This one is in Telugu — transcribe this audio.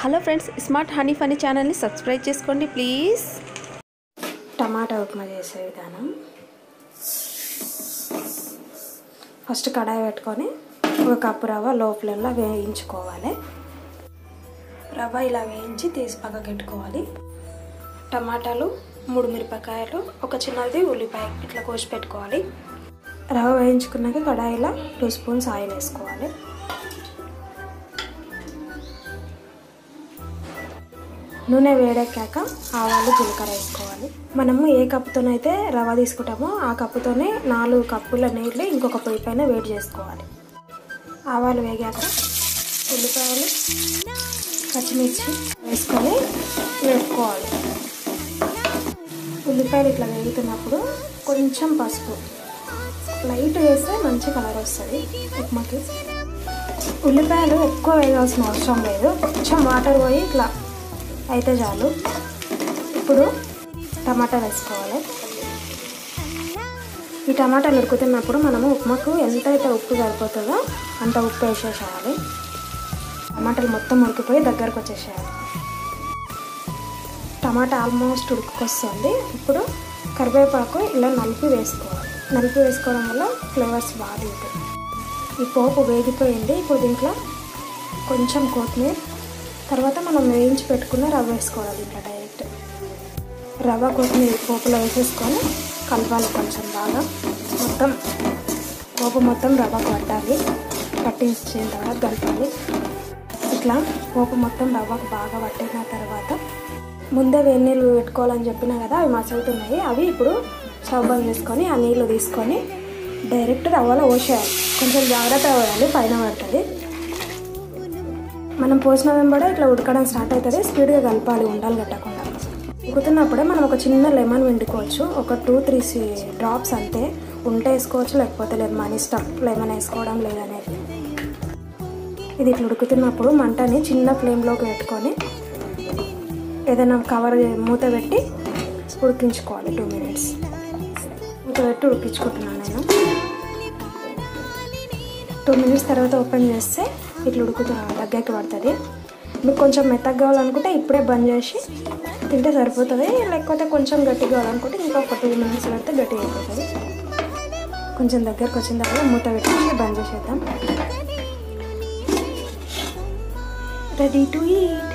Hello friends, smart honey funny ఛానల్ని సబ్స్క్రైబ్ చేసుకోండి ప్లీజ్. టమాటా ఉప్మా చేసే విధానం. ఫస్ట్ కడాయి పెట్టుకొని ఒక కప్పు రవ్వ లో ఫ్లేమ్లో వేయించుకోవాలి. రవ్వ ఇలా వేయించి తీసి పక్కకు పెట్టుకోవాలి. టమాటాలు, 3 మిరపకాయలు, ఒక చిన్నది ఉల్లిపాయ ఇట్లా కోసి పెట్టుకోవాలి. రవ్వ వేయించుకున్నాక కడాయిలో 2 స్పూన్స్ ఆయిల్ వేసుకోవాలి. నూనె వేడెక్కాక ఆవాలు, జీలకర్ర వేసుకోవాలి. మనము ఏ కప్పుతోనైతే రవ్వ తీసుకుంటామో ఆ కప్పుతోనే 4 కప్పుల నీళ్ళు ఇంకొక పొయ్యి పైన వేడి చేసుకోవాలి. ఆవాలు వేగాక ఉల్లిపాయలు, పచ్చిమిర్చి వేసుకొని వేపుకోవాలి. ఉల్లిపాయలు ఇట్లా వేగుతున్నప్పుడు కొంచెం పసుపు లైట్ వేస్తే మంచి కలర్ వస్తుంది ఉప్మాకి. ఉల్లిపాయలు ఎక్కువ వేయాల్సిన అవసరం లేదు, కొంచెం వాటర్ పోయి ఇట్లా అయితే చాలు. ఇప్పుడు టమాటా వేసుకోవాలి. ఈ టమాటాలు ఉడుకుతున్నప్పుడు మనము ఉప్మాకు ఎంతైతే ఉప్పు సరిపోతుందో అంత ఉప్పు వేసేసేయాలి. టమాటాలు మొత్తం ఉడికిపోయి దగ్గరకు వచ్చేసేయాలి. టమాటా ఆల్మోస్ట్ ఉడుకుకొస్తుంది. ఇప్పుడు కరివేపాకు ఇలా నలిపి వేసుకోవాలి. నలిపి వేసుకోవడం వల్ల ఫ్లేవర్స్ బాగా దిగుతాయి. ఈ పోపు వేగిపోయింది. ఇప్పుడు దీంట్లో కొంచెం కొత్తిమీర, తర్వాత మనం వేయించి పెట్టుకున్న రవ్వ వేసుకోవాలి. ఇట్లా డైరెక్ట్ రవ్వ కొత్తిమీర పోపులో వేసేసుకొని కలపాలి. కొంచెం బాగా మొత్తం పోపు మొత్తం రవ్వకు పట్టాలి. పట్టించిన తర్వాత కలపాలి. ఇట్లా పోపు మొత్తం రవ్వకు బాగా పట్టిన తర్వాత ముందే వేడి నీళ్ళు పెట్టుకోవాలని చెప్పినా కదా, అవి మసులుతున్నాయి. అవి ఇప్పుడు స్టవ్ బంద్ చేసుకొని ఆ నీళ్ళు తీసుకొని డైరెక్ట్ రవ్వలో పోసేయాలి. కొంచెం జాగ్రత్త అవ్వాలి, పైన పడుతుంది. మనం పోసిన వెంబడే ఇట్లా ఉడకడం స్టార్ట్ అవుతుంది. స్పీడ్గా కలపాలి, ఉండాలి కట్టకుండా. ఉడుకుతున్నప్పుడే మనం ఒక చిన్న లెమన్ పిండుకోవచ్చు. ఒక 2-3 డ్రాప్స్ అంతే. ఉంటే వేసుకోవచ్చు, లేకపోతే లేదు, మన ఇష్టం లెమన్ వేసుకోవడం లేదనేది. ఇది ఇట్లా ఉడుకుతున్నప్పుడు మంటని చిన్న ఫ్లేమ్లోకి పెట్టుకొని ఏదైనా కవర్ మూత పెట్టి ఉడికించుకోవాలి. 2 మినిట్స్ మూత పెట్టి ఉడికించుకుంటున్నాను నేను. 2 మినిట్స్ తర్వాత ఓపెన్ చేస్తే ఇట్లా దగ్గరికి పడుతుంది. మీకు కొంచెం మెత్తగా కావాలనుకుంటే ఇప్పుడే బంద్ చేసి తింటే సరిపోతుంది. లేకపోతే కొంచెం గట్టిగా కావాలనుకుంటే ఇంకొక 2 మినిట్స్ పెడితే గట్టిగా అయిపోతుంది. కొంచెం దగ్గరకు వచ్చిన తర్వాత మూత పెట్టి బంద్ చేసేద్దాం. Ready to eat.